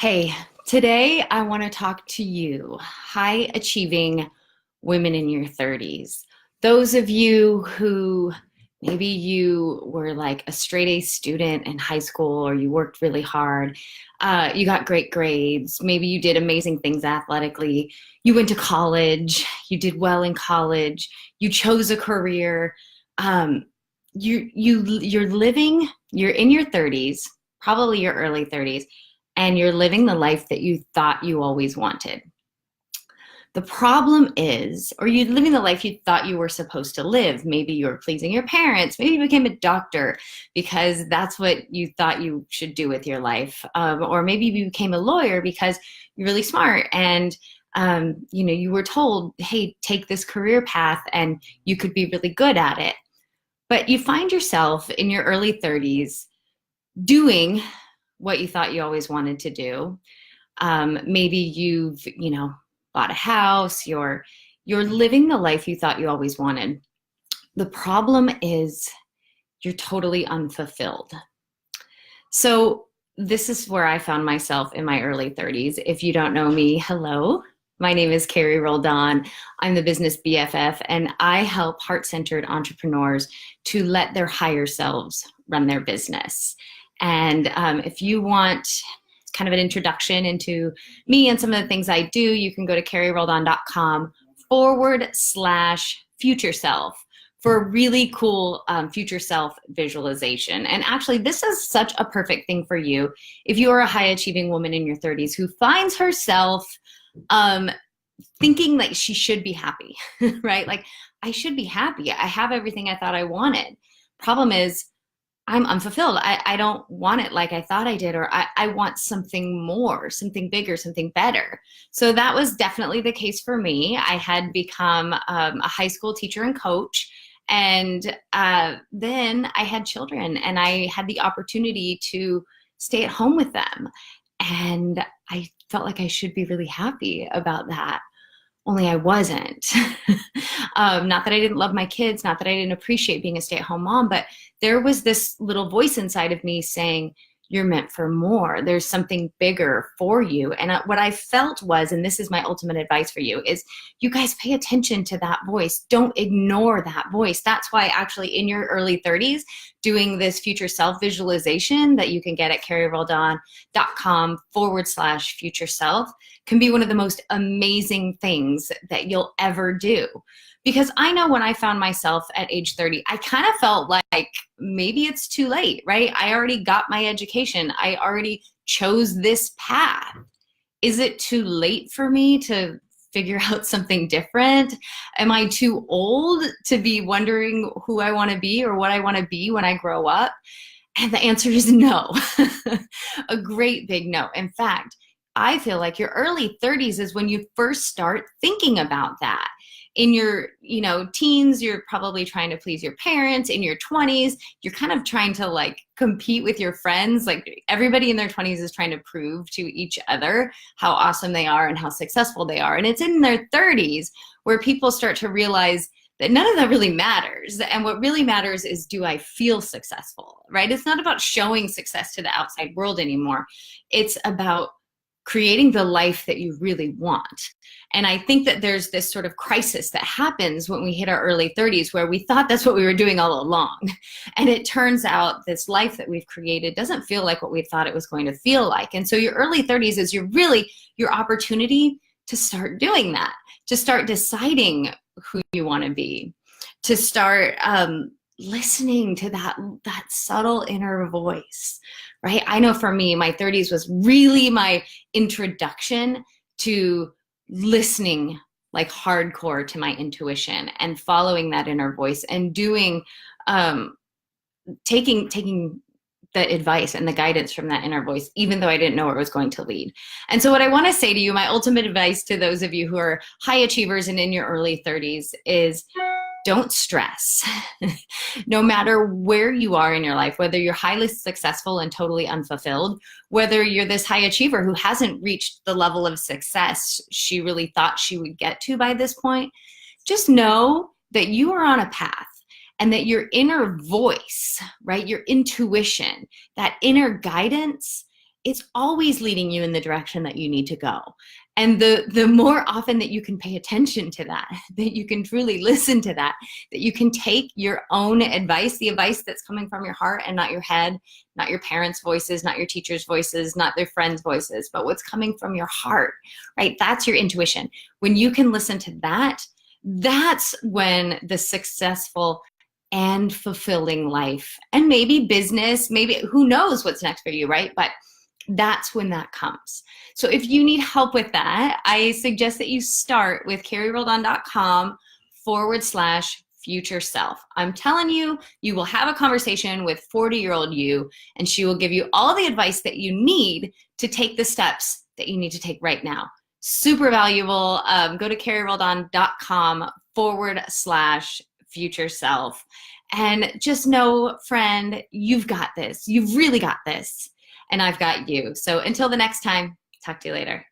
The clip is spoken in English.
Hey, today I want to talk to you, high achieving women in your 30s. Those of you who maybe you were like a straight A student in high school or you worked really hard, you got great grades, maybe you did amazing things athletically, you went to college, you did well in college, you chose a career, um, you're in your 30s, probably your early 30s, and you're living the life that you thought you always wanted. The problem is, or you're living the life you thought you were supposed to live. Maybe you were pleasing your parents. Maybe you became a doctor because that's what you thought you should do with your life. Or maybe you became a lawyer because you're really smart and you were told, hey, take this career path and you could be really good at it. But you find yourself in your early 30s doing what you thought you always wanted to do. Maybe you've, bought a house, you're living the life you thought you always wanted. The problem is you're totally unfulfilled. So this is where I found myself in my early 30s. If you don't know me, hello. My name is Carrie Roldan. I'm the business BFF, and I help heart-centered entrepreneurs to let their higher selves run their business. And if you want kind of an introduction into me and some of the things I do, you can go to carrieroldan.com/future self for a really cool future self visualization. And actually, this is such a perfect thing for you if you are a high achieving woman in your 30s who finds herself thinking like she should be happy, right? Like, I should be happy. I have everything I thought I wanted. Problem is, I'm unfulfilled. I don't want it like I thought I did, or I want something more, something bigger, something better. So that was definitely the case for me. I had become a high school teacher and coach, and then I had children, and I had the opportunity to stay at home with them. And I felt like I should be really happy about that. Only I wasn't. Not that I didn't love my kids, not that I didn't appreciate being a stay-at-home mom, but there was this little voice inside of me saying, you're meant for more. There's something bigger for you. And what I felt was, and this is my ultimate advice for you, is you guys pay attention to that voice. Don't ignore that voice. That's why actually in your early 30s, doing this future self visualization that you can get at carrieroldan.com/future self can be one of the most amazing things that you'll ever do. Because I know when I found myself at age 30, I kind of felt like maybe it's too late, right? I already got my education. I already chose this path. Is it too late for me to figure out something different? Am I too old to be wondering who I want to be or what I want to be when I grow up? And the answer is no. A great big no. In fact, I feel like your early 30s is when you first start thinking about that. In your, teens, you're probably trying to please your parents. In your 20s, you're kind of trying to like compete with your friends. Like everybody in their 20s is trying to prove to each other how awesome they are and how successful they are. And it's in their 30s where people start to realize that none of that really matters. And what really matters is, do I feel successful, right? It's not about showing success to the outside world anymore. It's about creating the life that you really want. And I think that there's this sort of crisis that happens when we hit our early 30s where we thought that's what we were doing all along. And it turns out this life that we've created doesn't feel like what we thought it was going to feel like. And so your early 30s is your opportunity to start doing that, to start deciding who you want to be, to start listening to that subtle inner voice, right? I know for me, my 30s was really my introduction to listening like hardcore to my intuition and following that inner voice and doing, taking the advice and the guidance from that inner voice, even though I didn't know where it was going to lead. And so what I want to say to you, my ultimate advice to those of you who are high achievers and in your early 30s is, don't stress. No matter where you are in your life, whether you're highly successful and totally unfulfilled, whether you're this high achiever who hasn't reached the level of success she really thought she would get to by this point, just know that you are on a path and that your inner voice, right, your intuition, that inner guidance it's always leading you in the direction that you need to go. And the more often that you can pay attention to that, that you can truly listen to that, that you can take your own advice, the advice that's coming from your heart and not your head, not your parents' voices, not your teachers' voices, not their friends' voices, but what's coming from your heart, right? That's your intuition. When you can listen to that, that's when the successful and fulfilling life, and maybe business, maybe who knows what's next for you, right? But that's when that comes. So if you need help with that, I suggest that you start with carryroldan.com/future self. I'm telling you, you will have a conversation with 40-year-old you, and she will give you all the advice that you need to take the steps that you need to take right now. Super valuable. Go to carryroldan.com/future self. And just know, friend, you've got this. You've really got this. And I've got you. So until the next time, talk to you later.